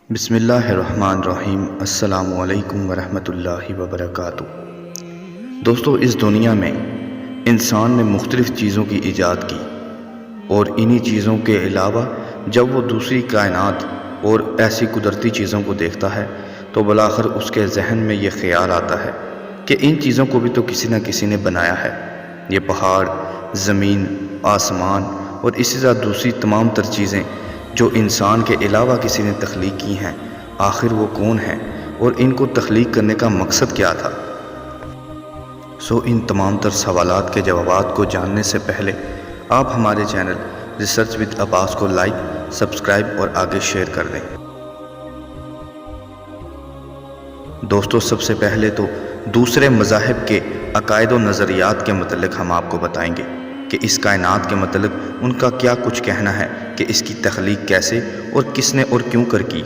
بسم اللہ الرحمن الرحیم۔ السلام علیکم ورحمۃ اللہ وبرکاتہ۔ دوستو، اس دنیا میں انسان نے مختلف چیزوں کی ایجاد کی، اور انہی چیزوں کے علاوہ جب وہ دوسری کائنات اور ایسی قدرتی چیزوں کو دیکھتا ہے تو بالآخر اس کے ذہن میں یہ خیال آتا ہے کہ ان چیزوں کو بھی تو کسی نہ کسی نے بنایا ہے۔ یہ پہاڑ، زمین، آسمان اور اسی طرح دوسری تمام تر چیزیں جو انسان کے علاوہ کسی نے تخلیق کی ہیں، آخر وہ کون ہیں اور ان کو تخلیق کرنے کا مقصد کیا تھا؟ ان تمام تر سوالات کے جوابات کو جاننے سے پہلے آپ ہمارے چینل ریسرچ ود عباس کو لائک، سبسکرائب اور آگے شیئر کر دیں۔ دوستو، سب سے پہلے تو دوسرے مذاہب کے عقائد و نظریات کے متعلق ہم آپ کو بتائیں گے کہ اس کائنات کے متعلق ان کا کیا کچھ کہنا ہے کہ اس کی تخلیق کیسے اور کس نے اور کیوں کر کی۔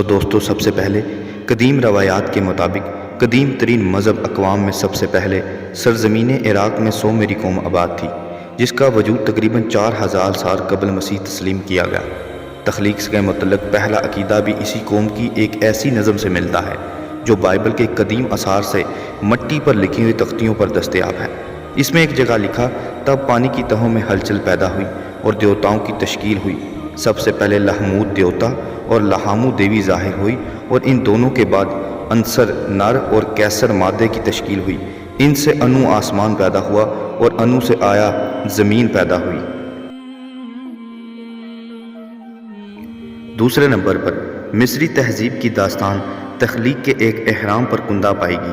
دوستو، سب سے پہلے قدیم روایات کے مطابق قدیم ترین مذہب اقوام میں سب سے پہلے سرزمین عراق میں سومیری قوم آباد تھی، جس کا وجود تقریباً 4000 سال قبل مسیح تسلیم کیا گیا۔ تخلیق کے متعلق پہلا عقیدہ بھی اسی قوم کی ایک ایسی نظم سے ملتا ہے جو بائبل کے قدیم آثار سے مٹی پر لکھی ہوئی تختیوں پر دستیاب ہے۔ اس میں ایک جگہ لکھا، تب پانی کی تہوں میں ہلچل پیدا ہوئی اور دیوتاؤں کی تشکیل ہوئی۔ سب سے پہلے لہموت دیوتا اور لہامو دیوی ظاہر ہوئی، اور ان دونوں کے بعد عنصر نر اور کیسر مادے کی تشکیل ہوئی۔ ان سے انو آسمان پیدا ہوا اور انو سے آیا زمین پیدا ہوئی۔ دوسرے نمبر پر مصری تہذیب کی داستان تخلیق کے ایک احرام پر کندہ پائے گی۔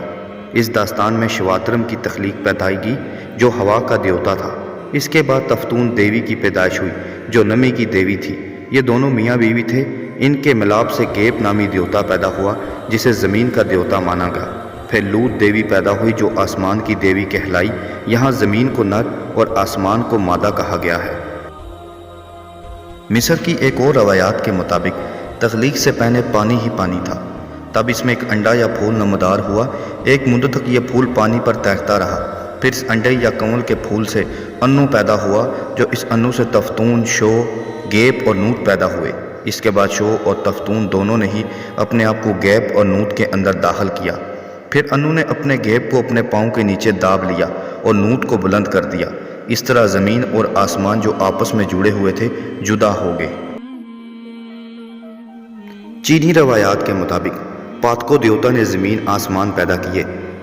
اس داستان میں شواترم کی تخلیق پیدائی گی جو ہوا کا دیوتا تھا۔ اس کے بعد تفتون دیوی کی پیدائش ہوئی جو نمی کی دیوی تھی۔ یہ دونوں میاں بیوی تھے۔ ان کے ملاپ سے گیپ نامی دیوتا پیدا ہوا جسے زمین کا دیوتا مانا گیا۔ پھر لوت دیوی پیدا ہوئی جو آسمان کی دیوی کہلائی۔ یہاں زمین کو نر اور آسمان کو مادہ کہا گیا ہے۔ مصر کی ایک اور روایات کے مطابق تخلیق سے پہلے پانی ہی پانی تھا، تب اس میں ایک انڈا یا پھول نمودار ہوا۔ ایک مدت تک یہ پھول پانی پر تیرتا رہا، پھر اس انڈے یا کنول کے پھول سے انو پیدا ہوا، جو اس انو سے تفتون، شو، گیپ اور نوت پیدا ہوئے۔ اس کے بعد شو اور تفتون دونوں نے ہی اپنے آپ کو گیپ اور نوت کے اندر داخل کیا۔ پھر انو نے اپنے گیپ کو اپنے پاؤں کے نیچے داب لیا اور نوت کو بلند کر دیا۔ اس طرح زمین اور آسمان جو آپس میں جڑے ہوئے تھے جدا ہو گئے۔ چینی روایات کے مطابق پاتکو دیوتا نے زمین، آسمان پیدا کیے،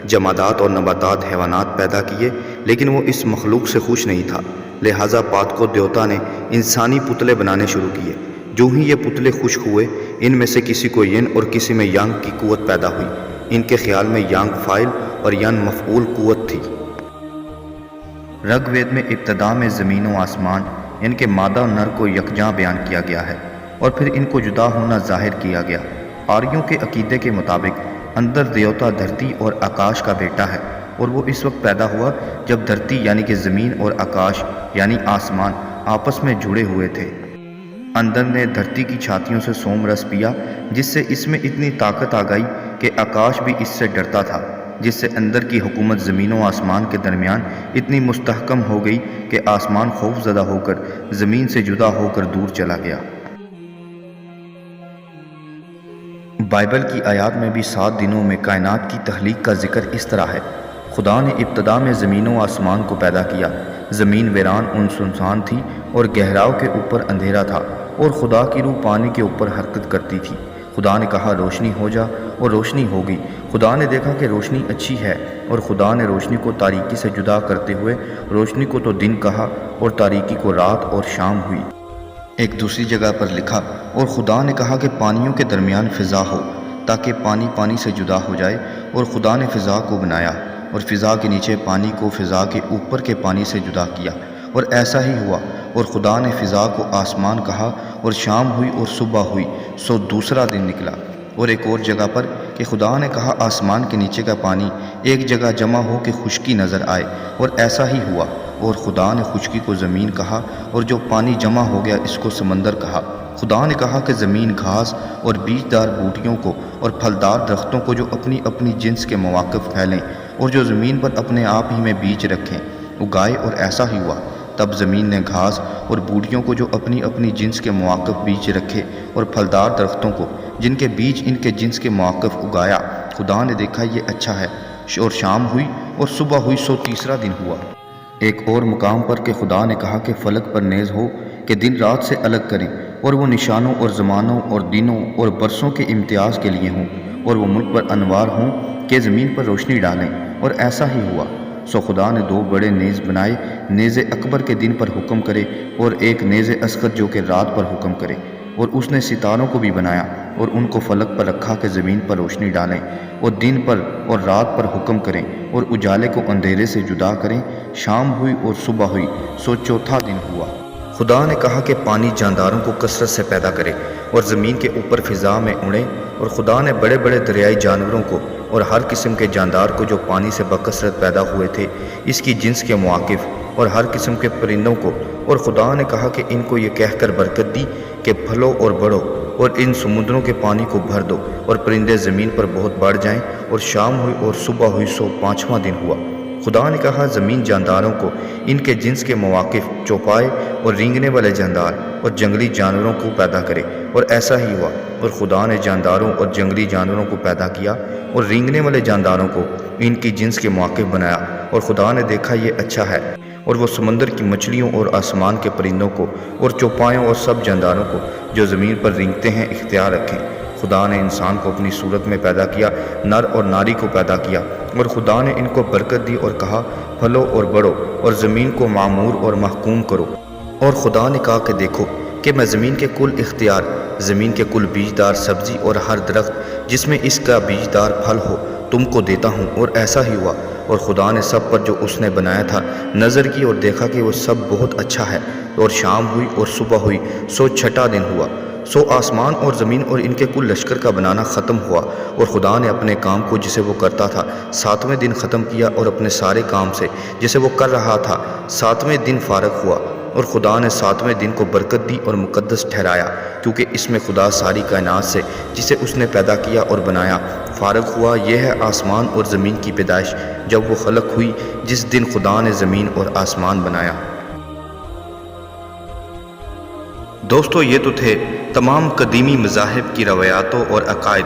جمادات اور نباتات، حیوانات پیدا کیے، لیکن وہ اس مخلوق سے خوش نہیں تھا، لہٰذا پاتکو دیوتا نے انسانی پتلے بنانے شروع کیے۔ جو ہی یہ پتلے خشک ہوئے، ان میں سے کسی کو ین اور کسی میں یانگ کی قوت پیدا ہوئی۔ ان کے خیال میں یانگ فاعل اور ین مفعول قوت تھی۔ رگ وید میں ابتدا میں زمین و آسمان، ان کے مادہ و نر کو یکجاں بیان کیا گیا ہے اور پھر ان کو جدا ہونا ظاہر کیا گیا۔ آریوں کے عقیدے کے مطابق اندر دیوتا دھرتی اور آکاش کا بیٹا ہے، اور وہ اس وقت پیدا ہوا جب دھرتی یعنی کہ زمین اور آکاش یعنی آسمان آپس میں جڑے ہوئے تھے۔ اندر نے دھرتی کی چھاتیوں سے سوم رس پیا، جس سے اس میں اتنی طاقت آ گئی کہ آکاش بھی اس سے ڈرتا تھا، جس سے اندر کی حکومت زمین و آسمان کے درمیان اتنی مستحکم ہو گئی کہ آسمان خوف زدہ ہو کر زمین سے جدا ہو کر دور چلا گیا۔ بائبل کی آیات میں بھی 7 دنوں میں کائنات کی تخلیق کا ذکر اس طرح ہے۔ خدا نے ابتدا میں زمین و آسمان کو پیدا کیا۔ زمین ویران اور سنسان تھی اور گہراؤ کے اوپر اندھیرا تھا، اور خدا کی روح پانی کے اوپر حرکت کرتی تھی۔ خدا نے کہا روشنی ہو جا، اور روشنی ہو گئی۔ خدا نے دیکھا کہ روشنی اچھی ہے، اور خدا نے روشنی کو تاریکی سے جدا کرتے ہوئے روشنی کو تو دن کہا اور تاریکی کو رات اور شام ہوئی۔ ایک دوسری جگہ پر لکھا، اور خدا نے کہا کہ پانیوں کے درمیان فضا ہو تاکہ پانی پانی سے جدا ہو جائے، اور خدا نے فضا کو بنایا اور فضا کے نیچے پانی کو فضا کے اوپر کے پانی سے جدا کیا، اور ایسا ہی ہوا۔ اور خدا نے فضا کو آسمان کہا، اور شام ہوئی اور صبح ہوئی، سو دوسرا دن نکلا۔ اور ایک اور جگہ پر کہ خدا نے کہا آسمان کے نیچے کا پانی ایک جگہ جمع ہو کہ خشکی نظر آئے، اور ایسا ہی ہوا۔ اور خدا نے خشکی کو زمین کہا، اور جو پانی جمع ہو گیا اس کو سمندر کہا۔ خدا نے کہا کہ زمین گھاس اور بیج دار بوٹیوں کو اور پھلدار درختوں کو جو اپنی اپنی جنس کے مواقف پھیلیں اور جو زمین پر اپنے آپ ہی میں بیج رکھیں، اگائے، اور ایسا ہی ہوا۔ تب زمین نے گھاس اور بوٹیوں کو جو اپنی اپنی جنس کے مواقف بیج رکھے اور پھلدار درختوں کو جن کے بیج ان کے جنس کے مواقف اگایا۔ خدا نے دیکھا یہ اچھا ہے، اور شام ہوئی اور صبح ہوئی، سو تیسرا دن ہوا۔ ایک اور مقام پر کہ خدا نے کہا کہ فلک پر نیز ہو کہ دن رات سے الگ کریں، اور وہ نشانوں اور زمانوں اور دنوں اور برسوں کے امتیاز کے لیے ہوں، اور وہ ملک پر انوار ہوں کہ زمین پر روشنی ڈالیں، اور ایسا ہی ہوا۔ سو خدا نے دو بڑے نیز بنائے، نیز اکبر کے دن پر حکم کرے اور ایک نیز اصغر جو کہ رات پر حکم کرے۔ اور اس نے ستاروں کو بھی بنایا اور ان کو فلک پر رکھا کہ زمین پر روشنی ڈالیں اور دن پر اور رات پر حکم کریں اور اجالے کو اندھیرے سے جدا کریں۔ شام ہوئی اور صبح ہوئی، سو چوتھا دن ہوا۔ خدا نے کہا کہ پانی جانداروں کو کثرت سے پیدا کرے اور زمین کے اوپر فضا میں اڑے، اور خدا نے بڑے بڑے دریائی جانوروں کو اور ہر قسم کے جاندار کو جو پانی سے بکثرت پیدا ہوئے تھے اس کی جنس کے مواقف، اور ہر قسم کے پرندوں کو، اور خدا نے کہا کہ ان کو یہ کہہ کر برکت دی کہ پھلو اور بڑھو اور ان سمندروں کے پانی کو بھر دو اور پرندے زمین پر بہت بڑھ جائیں۔ اور شام ہوئی اور صبح ہوئی، سو پانچواں دن ہوا۔ خدا نے کہا زمین جانداروں کو ان کے جنس کے مواقف، چوپائے اور رینگنے والے جاندار اور جنگلی جانوروں کو پیدا کرے، اور ایسا ہی ہوا۔ اور خدا نے جانداروں اور جنگلی جانوروں کو پیدا کیا اور رینگنے والے جانداروں کو ان کی جنس کے مواقف بنایا، اور خدا نے دیکھا یہ اچھا ہے۔ اور وہ سمندر کی مچھلیوں اور آسمان کے پرندوں کو اور چوپایوں اور سب جانداروں کو جو زمین پر رینگتے ہیں اختیار رکھیں۔ خدا نے انسان کو اپنی صورت میں پیدا کیا، نر اور ناری کو پیدا کیا، اور خدا نے ان کو برکت دی اور کہا پھلو اور بڑھو اور زمین کو معمور اور محکوم کرو۔ اور خدا نے کہا کہ دیکھو کہ میں زمین کے کل اختیار، زمین کے کل بیجدار سبزی اور ہر درخت جس میں اس کا بیجدار پھل ہو تم کو دیتا ہوں، اور ایسا ہی ہوا۔ اور خدا نے سب پر جو اس نے بنایا تھا نظر کی اور دیکھا کہ وہ سب بہت اچھا ہے۔ اور شام ہوئی اور صبح ہوئی، سو چھٹا دن ہوا۔ سو آسمان اور زمین اور ان کے کل لشکر کا بنانا ختم ہوا، اور خدا نے اپنے کام کو جسے وہ کرتا تھا ساتویں دن ختم کیا، اور اپنے سارے کام سے جسے وہ کر رہا تھا ساتویں دن فارغ ہوا۔ اور خدا نے ساتویں دن کو برکت دی اور مقدس ٹھہرایا، کیونکہ اس میں خدا ساری کائنات سے جسے اس نے پیدا کیا اور بنایا فارغ ہوا۔ یہ ہے آسمان اور زمین کی پیدائش جب وہ خلق ہوئی، جس دن خدا نے زمین اور آسمان بنایا۔ دوستو، یہ تو تھے تمام قدیمی مذاہب کی روایاتوں اور عقائد،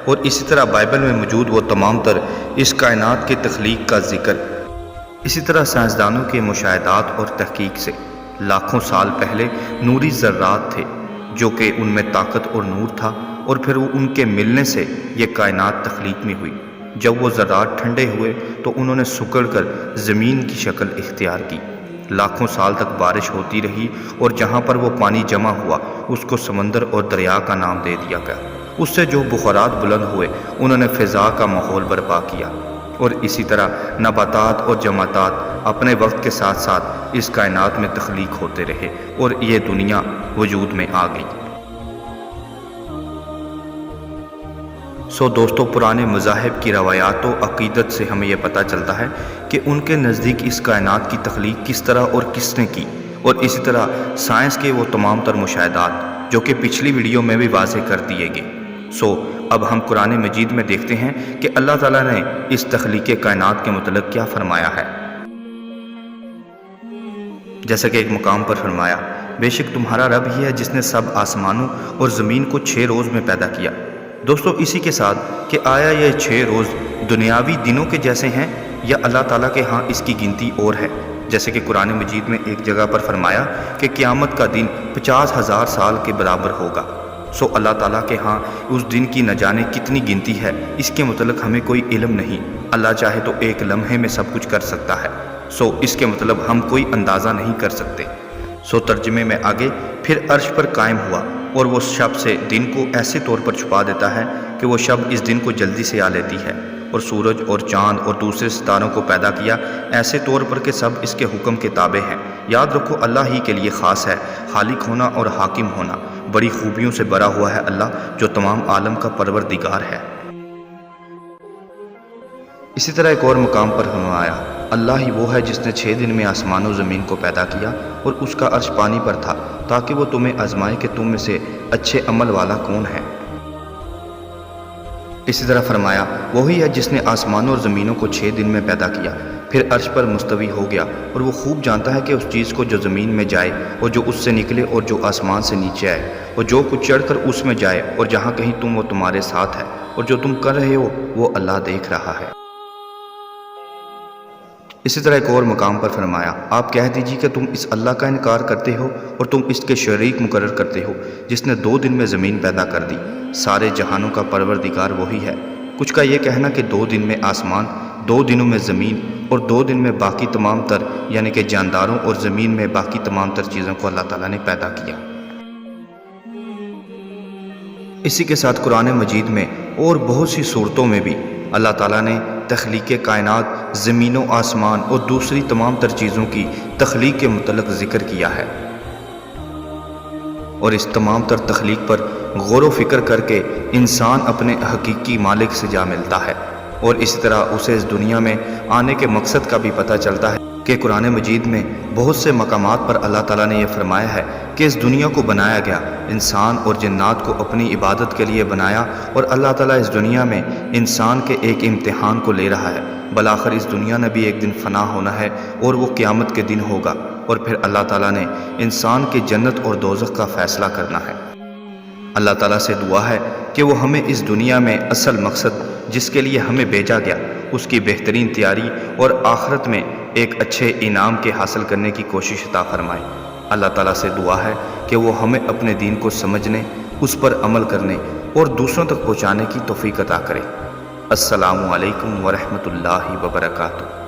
اور اسی طرح بائبل میں موجود وہ تمام تر اس کائنات کے تخلیق کا ذکر۔ اسی طرح سائنسدانوں کے مشاہدات اور تحقیق سے لاکھوں سال پہلے نوری ذرات تھے جو کہ ان میں طاقت اور نور تھا، اور پھر ان کے ملنے سے یہ کائنات تخلیق میں ہوئی۔ جب وہ ذرات ٹھنڈے ہوئے تو انہوں نے سکڑ کر زمین کی شکل اختیار کی۔ لاکھوں سال تک بارش ہوتی رہی، اور جہاں پر وہ پانی جمع ہوا اس کو سمندر اور دریا کا نام دے دیا گیا۔ اس سے جو بخارات بلند ہوئے انہوں نے فضا کا ماحول برپا کیا، اور اسی طرح نباتات اور جماعتات اپنے وقت کے ساتھ ساتھ اس کائنات میں تخلیق ہوتے رہے، اور یہ دنیا وجود میں آ گئی۔ سو دوستو، پرانے مذاہب کی روایات و عقیدت سے ہمیں یہ پتہ چلتا ہے کہ ان کے نزدیک اس کائنات کی تخلیق کس طرح اور کس نے کی، اور اسی طرح سائنس کے وہ تمام تر مشاہدات جو کہ پچھلی ویڈیو میں بھی واضح کر دیے گئے۔ سو اب ہم قرآن مجید میں دیکھتے ہیں کہ اللہ تعالیٰ نے اس تخلیق کائنات کے متعلق کیا فرمایا ہے۔ جیسا کہ ایک مقام پر فرمایا، بے شک تمہارا رب ہی ہے جس نے سب آسمانوں اور زمین کو 6 روز میں پیدا کیا۔ دوستو، اسی کے ساتھ کہ آیا یہ 6 روز دنیاوی دنوں کے جیسے ہیں یا اللہ تعالیٰ کے ہاں اس کی گنتی اور ہے، جیسے کہ قرآن مجید میں ایک جگہ پر فرمایا کہ قیامت کا دن 50,000 سال کے برابر ہوگا۔ سو اللہ تعالیٰ کے ہاں اس دن کی نہ جانے کتنی گنتی ہے، اس کے متعلق ہمیں کوئی علم نہیں۔ اللہ چاہے تو ایک لمحے میں سب کچھ کر سکتا ہے، سو اس کے مطلب ہم کوئی اندازہ نہیں کر سکتے۔ سو ترجمے میں آگے، پھر عرش پر قائم ہوا اور وہ شب سے دن کو ایسے طور پر چھپا دیتا ہے کہ وہ شب اس دن کو جلدی سے آ لیتی ہے، اور سورج اور چاند اور دوسرے ستاروں کو پیدا کیا ایسے طور پر کہ سب اس کے حکم کے تابع ہیں۔ یاد رکھو اللہ ہی کے لیے خاص ہے خالق ہونا اور حاکم ہونا، بڑی خوبیوں سے بھرا ہوا ہے اللہ جو تمام عالم کا پروردگار ہے۔ اسی طرح ایک اور مقام پر فرمایا، اللہ ہی وہ ہے جس نے 6 دن میں آسمان و زمین کو پیدا کیا، اور اس کا عرش پانی پر تھا تاکہ وہ تمہیں آزمائے کہ تم میں سے اچھے عمل والا کون ہے۔ اسی طرح فرمایا، وہی ہے جس نے آسمانوں اور زمینوں کو 6 دن میں پیدا کیا، پھر عرش پر مستوی ہو گیا، اور وہ خوب جانتا ہے کہ اس چیز کو جو زمین میں جائے اور جو اس سے نکلے اور جو آسمان سے نیچے آئے اور جو کچھ چڑھ کر اس میں جائے، اور جہاں کہیں تم وہ تمہارے ساتھ ہے، اور جو تم کر رہے ہو وہ اللہ دیکھ رہا ہے۔ اسی طرح ایک اور مقام پر فرمایا، آپ کہہ دیجیے کہ تم اس اللہ کا انکار کرتے ہو اور تم اس کے شریک مقرر کرتے ہو جس نے 2 دن میں زمین پیدا کر دی، سارے جہانوں کا پروردگار وہی ہے۔ کچھ کا یہ کہنا کہ 2 دن میں آسمان، 2 دنوں میں زمین اور 2 دن میں باقی تمام تر یعنی کہ جانداروں اور زمین میں باقی تمام تر چیزوں کو اللہ تعالیٰ نے پیدا کیا۔ اسی کے ساتھ قرآن مجید میں اور بہت سی صورتوں میں بھی اللہ تعالیٰ نے تخلیق کائنات، زمین و آسمان اور دوسری تمام تر چیزوں کی تخلیق کے متعلق ذکر کیا ہے، اور اس تمام تر تخلیق پر غور و فکر کر کے انسان اپنے حقیقی مالک سے جا ملتا ہے، اور اسی طرح اسے اس دنیا میں آنے کے مقصد کا بھی پتہ چلتا ہے کہ قرآن مجید میں بہت سے مقامات پر اللہ تعالیٰ نے یہ فرمایا ہے کہ اس دنیا کو بنایا گیا، انسان اور جنات کو اپنی عبادت کے لیے بنایا، اور اللہ تعالیٰ اس دنیا میں انسان کے ایک امتحان کو لے رہا ہے۔ بالآخر اس دنیا نے بھی ایک دن فنا ہونا ہے، اور وہ قیامت کے دن ہوگا، اور پھر اللہ تعالیٰ نے انسان کی جنت اور دوزخ کا فیصلہ کرنا ہے۔ اللہ تعالیٰ سے دعا ہے کہ وہ ہمیں اس دنیا میں اصل مقصد جس کے لیے ہمیں بھیجا گیا اس کی بہترین تیاری اور آخرت میں ایک اچھے انعام کے حاصل کرنے کی کوشش عطا فرمائے۔ اللہ تعالیٰ سے دعا ہے کہ وہ ہمیں اپنے دین کو سمجھنے، اس پر عمل کرنے اور دوسروں تک پہنچانے کی توفیق عطا کرے۔ السلام علیکم ورحمۃ اللہ وبرکاتہ۔